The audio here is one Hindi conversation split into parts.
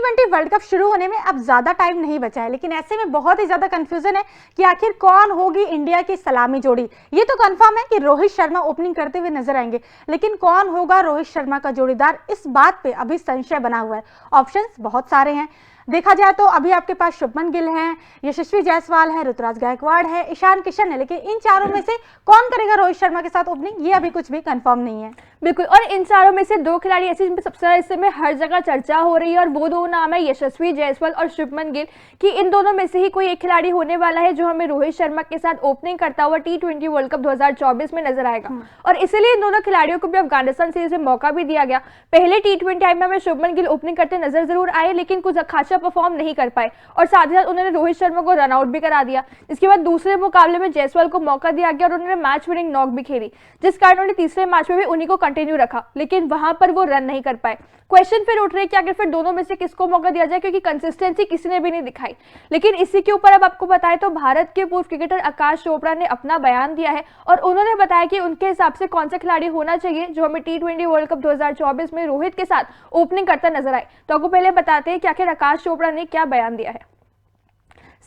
T20 वर्ल्ड कप शुरू होने में अब ज्यादा टाइम नहीं बचा है, लेकिन ऐसे में बहुत ही ज्यादा कंफ्यूजन है कि आखिर कौन होगी इंडिया की सलामी जोड़ी। ये तो कंफर्म है कि रोहित शर्मा ओपनिंग करते हुए नजर आएंगे, लेकिन कौन होगा रोहित शर्मा का जोड़ीदार, इस बात पे अभी संशय बना हुआ है। ऑप्शंस बहुत सारे हैं, देखा जाए तो अभी आपके पास शुभमन गिल है, यशस्वी जायसवाल है, ऋतुराज गायकवाड़ है, ईशान किशन है, लेकिन इन चारों में से कौन करेगा रोहित शर्मा के साथ ओपनिंग, ये अभी कुछ भी कंफर्म नहीं है। बिल्कुल, और इन चारों में से दो खिलाड़ी ऐसे जिन पर सबसे ज्यादा इस समय हर जगह चर्चा हो रही है, और वो दो नाम है यशस्वी जायसवाल और शुभमन गिल, कि इन दोनों में से ही कोई एक खिलाड़ी होने वाला है जो हमें रोहित शर्मा के साथ ओपनिंग करता हुआ T20 वर्ल्ड कप 2024 में नजर आएगा। और इसीलिए इन दोनों खिलाड़ियों को भी अफगानिस्तान सीरीज में मौका भी दिया गया। पहले T20 आई में हमें शुभमन गिल ओपनिंग करते नजर जरूर आए, लेकिन कुछ खासा परफॉर्म नहीं कर पाए, और साथ ही साथ उन्होंने रोहित शर्मा को रन आउट भी करा दिया। इसके बाद दूसरे मुकाबले में जायसवाल को मौका दिया गया और उन्होंने मैच विनिंग नॉक भी खेली, जिस कारण उन्होंने तीसरे मैच में भी उन्हीं को कंटिन्यू रखा, लेकिन वहां पर वो रन नहीं कर पाए। क्वेश्चन फिर उठ रहे कि अगर फिर दोनों में से किसको मौका दिया जाए, क्योंकि कंसिस्टेंसी किसी ने भी नहीं दिखाई। लेकिन इसी के ऊपर अब आपको बताएं तो भारत के पूर्व क्रिकेटर आकाश चोपड़ा ने अपना बयान दिया है, और उन्होंने बताया कि उनके हिसाब से कौन सा खिलाड़ी होना चाहिए जो हमें T20 वर्ल्ड कप 2024 में रोहित के साथ ओपनिंग करता नजर आए। तो आपको पहले बताते हैं कि आखिर आकाश चोपड़ा ने क्या बयान दिया है।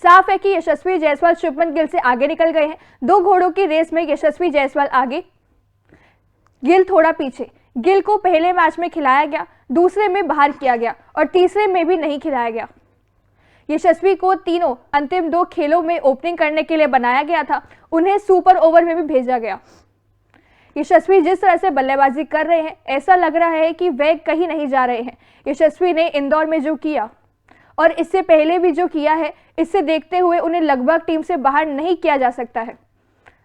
साफ है कि यशस्वी जायसवाल शुभमन गिल से आगे निकल गए हैं। दो घोड़ों की रेस में यशस्वी जायसवाल आगे, गिल थोड़ा पीछे। गिल को पहले मैच में खिलाया गया, दूसरे में बाहर किया गया और तीसरे में भी नहीं खिलाया गया। यशस्वी को तीनों अंतिम दो खेलों में ओपनिंग करने के लिए बनाया गया था, उन्हें सुपर ओवर में भी भेजा गया। यशस्वी जिस तरह से बल्लेबाजी कर रहे हैं, ऐसा लग रहा है कि वे कहीं नहीं जा रहे हैं। यशस्वी ने इंदौर में जो किया और इससे पहले भी जो किया है, इससे देखते हुए उन्हें लगभग टीम से बाहर नहीं किया जा सकता है।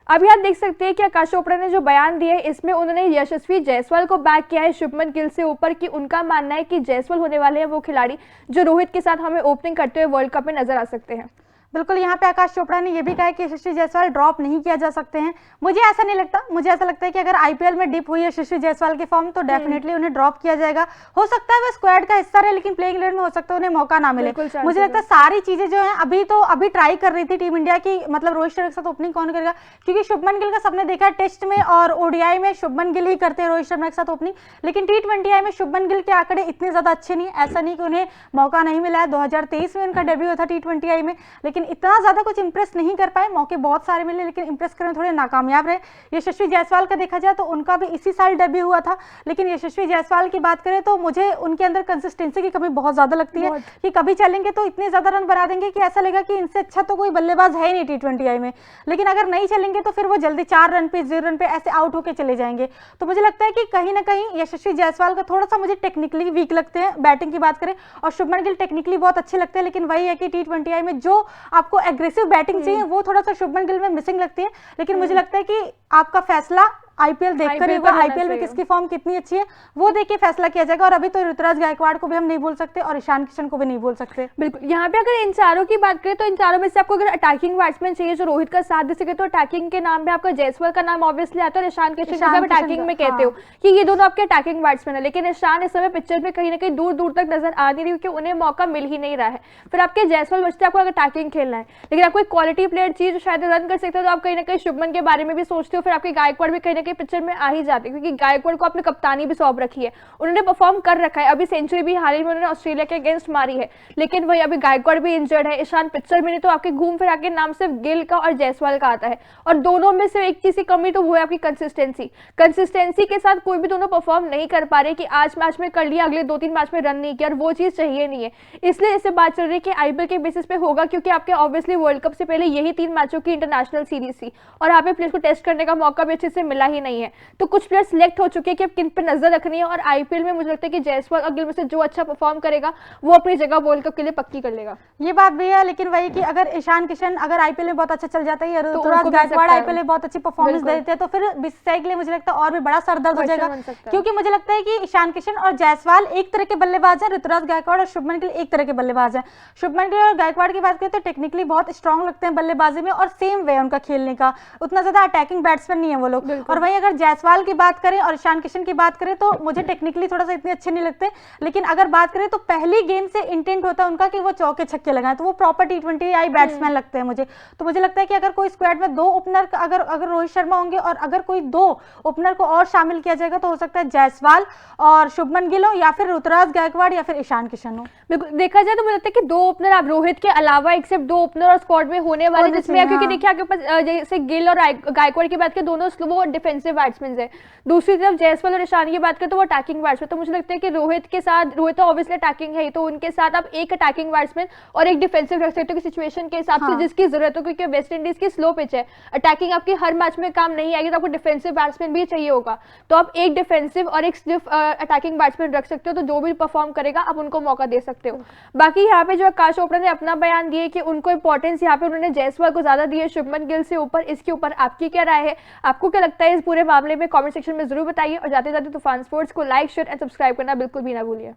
अभी आप देख सकते हैं कि आकाश चोपड़ा ने जो बयान दिया है, इसमें उन्होंने यशस्वी जायसवाल को बैक किया है शुभमन गिल से ऊपर, कि उनका मानना है कि जायसवाल होने वाले हैं वो खिलाड़ी जो रोहित के साथ हमें ओपनिंग करते हुए वर्ल्ड कप में नजर आ सकते हैं। बिल्कुल, यहाँ पे आकाश चोपड़ा ने यह भी कहा कि यशस्वी जायसवाल ड्रॉप नहीं किया जा सकते हैं। मुझे ऐसा नहीं लगता, मुझे ऐसा लगता है कि अगर आईपीएल में डिप हुई यशस्वी जायसवाल की फॉर्म तो डेफिनेटली उन्हें ड्रॉप किया जाएगा। हो सकता है वो स्क्वाड का हिस्सा रहे, लेकिन प्लेइंग 11 में हो सकता है उन्हें मौका ना मिले। मुझे लगता है सारी चीजें जो है अभी ट्राई कर रही थी टीम इंडिया की, मतलब रोहित शर्मा के साथ ओपनिंग कौन करेगा, क्योंकि शुभमन गिल का सबने देखा है टेस्ट में और ओडीआई में शुभमन गिल ही करते हैं रोहित शर्मा के साथ ओपनिंग, लेकिन T20 आई में शुभमन गिल के आंकड़े इतने ज्यादा अच्छे नहीं, ऐसा नहीं कि उन्हें मौका नहीं मिला है। 2023 में उनका डेब्यू हुआ था T20 आई में, लेकिन इतना ज्यादा कुछ इंप्रेस नहीं कर पाए। मौके बहुत सारे मिले, लेकिन इंप्रेस करने थोड़े नाकामयाब रहे। यशस्वी जायसवाल का देखा जाए तो उनका भी इसी साल डेब्यू हुआ था, लेकिन यशस्वी जायसवाल की बात करें तो मुझे उनके अंदर कंसिस्टेंसी की कमी बहुत ज्यादा लगती है, कि कभी चलेंगे तो इतने ज्यादा रन बना देंगे कि ऐसा लगेगा कि इनसे अच्छा तो कोई बल्लेबाज है ही नहीं T20 आई में, लेकिन अगर नहीं चलेंगे तो फिर वो जल्दी 4 रन पे 0 रन पे ऐसे आउट होकर चले जाएंगे। तो मुझे लगता है कि कहीं ना कहीं यशस्वी जायसवाल का थोड़ा सा मुझे टेक्निकली वीक लगते हैं, बैटिंग की बात करें, और शुभमन गिल टेक्निकली बहुत अच्छे लगते हैं, लेकिन वही है कि T20 आई में जो आपको एग्रेसिव बैटिंग चाहिए वो थोड़ा सा शुभमन गिल में मिसिंग लगती है। लेकिन मुझे लगता है कि आपका फैसला आईपीएल देखकर होगा, आईपीएल में किसकी फॉर्म कितनी अच्छी है वो देख के फैसला किया जाएगा। और अभी तो ऋतुराज गायकवाड़ को भी हम नहीं बोल सकते और ईशान किशन को भी नहीं बोल सकते। बिल्कुल, यहाँ पे अगर इन चारों की बात करें तो इन चारों में से आपको अगर अटैकिंग बैट्समैन चाहिए जो रोहित का साथ दे सके, तो अटैकिंग के नाम पे आपका जायसवाल का नाम ऑब्वियसली आता है, और ईशान किशन आप अटैकिंग में कहते हो कि ये दोनों आपके अटैकिंग बैट्समैन है, लेकिन ईशान इस समय पिक्चर में कहीं ना कहीं दूर दूर तक नजर आ नहीं रही, क्योंकि उन्हें मौका मिल ही नहीं रहा है। फिर आपके जायसवाल बचते आपको अगर अटैकिंग खेलना है, लेकिन आपको एक क्वालिटी प्लेयर चाहिए जो शायद रन कर सकते हो, तो आप कहीं ना कहीं शुभमन के बारे में भी सोचते हो। फिर आपके गायकवाड़ भी कहीं ना कहीं पिक्चर में आ ही जाते, क्योंकि गायकवाड़ को आपने कप्तानी भी सौंप रखी है, उन्होंने परफॉर्म कर रखा है। अभी सेंचुरी भी हाल ही में उन्होंने ऑस्ट्रेलिया के अगेंस्ट मारी है, लेकिन वही अभी गायकवाड़ भी इंजर्ड है, ईशान पिक्चर में नहीं, तो आपके घूम फिर आके नाम सिर्फ गिल का और जायसवाल का आता है। और दोनों में से एक चीज की कमी तो वो है आपकी कंसिस्टेंसी के साथ कोई भी दोनों परफॉर्म नहीं कर पा रहे, कि आज मैच में कर लिया, अगले 2-3 मैच में रन नहीं किया, और वो चीज चाहिए नहीं है। इसलिए इससे बात चल रही है कि आईपीएल के बेसिस पे होगा, क्योंकि आपके ऑब्वियसली वर्ल्ड कप से पहले यही 3 मैचों की इंटरनेशनल सीरीज थी, और यहाँ पे प्लेयर्स को टेस्ट करने का मौका भी अच्छे से मिला ही नहीं है। तो कुछ प्लेयर सिलेक्ट हो चुके हैं कि अब किन पे नजर रखनी है, और आईपीएल में मुझे लगता है कि जायसवाल और गिल में से जो अच्छा परफॉर्म करेगा वो अपनी जगह वर्ल्ड कप के लिए पक्की कर लेगा। ये बात भी है, लेकिन वही कि अगर ईशान किशन अगर आईपीएल में बहुत अच्छा चल जाता है, ऋतुराज गायकवाड़ आईपीएल में बहुत अच्छी परफॉर्मेंस देते हैं, तो फिर बीसीसीआई के लिए मुझे लगता है और भी बड़ा सरदर्द हो जाएगा, क्योंकि मुझे लगता है कि ईशान किशन और जायसवाल एक तरह के बल्लेबाज हैं, ऋतुराज गायकवाड़ और शुभमन गिल एक तरह के बल्लेबाज हैं। शुभमन गिल और गायकवाड़ की बात करें तो टेक्निकली बहुत स्ट्रांग लगते हैं बल्लेबाजी में, और सेम वे उनका खेलने का, उतना ज्यादा अटैकिंग बैट्समैन नहीं है वो लोग। और वहीं अगर जायसवाल की बात करें और ईशान किशन की बात करें तो मुझे टेक्निकली थोड़ा सा इतने अच्छे नहीं लगते, लेकिन अगर बात करें तो पहली गेंद से इंटेंट होता है उनका कि वो चौके छक्के लगाएं, तो वो प्रॉपर T20 आई बैट्समैन लगते हैं मुझे। तो मुझे लगता है कि अगर कोई स्क्वाड में 2 ओपनर अगर रोहित शर्मा होंगे और अगर कोई 2 ओपनर को और शामिल किया जाएगा तो हो सकता है जायसवाल और शुभमन गिल हो, या फिर ऋतुराज गायकवाड़, या फिर ईशान किशन हो। बिल्कुल, देखा जाए तो मुझे लगता है कि 2 ओपनर आप रोहित के अलावा एक सिर्फ 2 ओपनर और स्क्वाड में होने वाले जिसमें, क्योंकि देखिए आपके पास जैसे गिल और गायकवाड़ की बात करें दोनों वो डिफेंसिव बैट्समैन है, दूसरी तरफ जायसवाल और ईशान की बात करें तो वो अटैकिंग बैट्समैन। तो मुझे लगता है कि रोहित तो ऑब्वियसली अटैकिंग है ही, तो उनके साथ आप एक अटैकिंग बैट्समैन और एक डिफेंसिव रख सकते हो कि सिचुएशन के हिसाब से जिसकी जरूरत हो, क्योंकि वेस्ट इंडीज की स्लो पिच है, अटैकिंग आपकी हर मैच में काम नहीं आएगी, तो आपको डिफेंसिव बैट्समैन भी चाहिए होगा, तो आप एक डिफेंसिव और एक सिर्फ अटैकिंग बैट्समैन रख सकते हो, तो जो भी परफॉर्म करेगा आप उनको मौका दे सकते हो। बाकी यहाँ पे जो आकाश चोपड़ा ने अपना बयान दिए कि उनको इंपॉर्टेंस यहाँ पे उन्होंने जायसवाल को ज्यादा दी है शुभमन गिल से ऊपर, इसके ऊपर आपकी क्या राय है, आपको क्या लगता है इस पूरे मामले में, कमेंट सेक्शन में जरूर बताइए। और जाते जाते तूफान स्पोर्ट्स को लाइक, शेयर एंड सब्सक्राइब करना बिल्कुल भी ना भूलिए।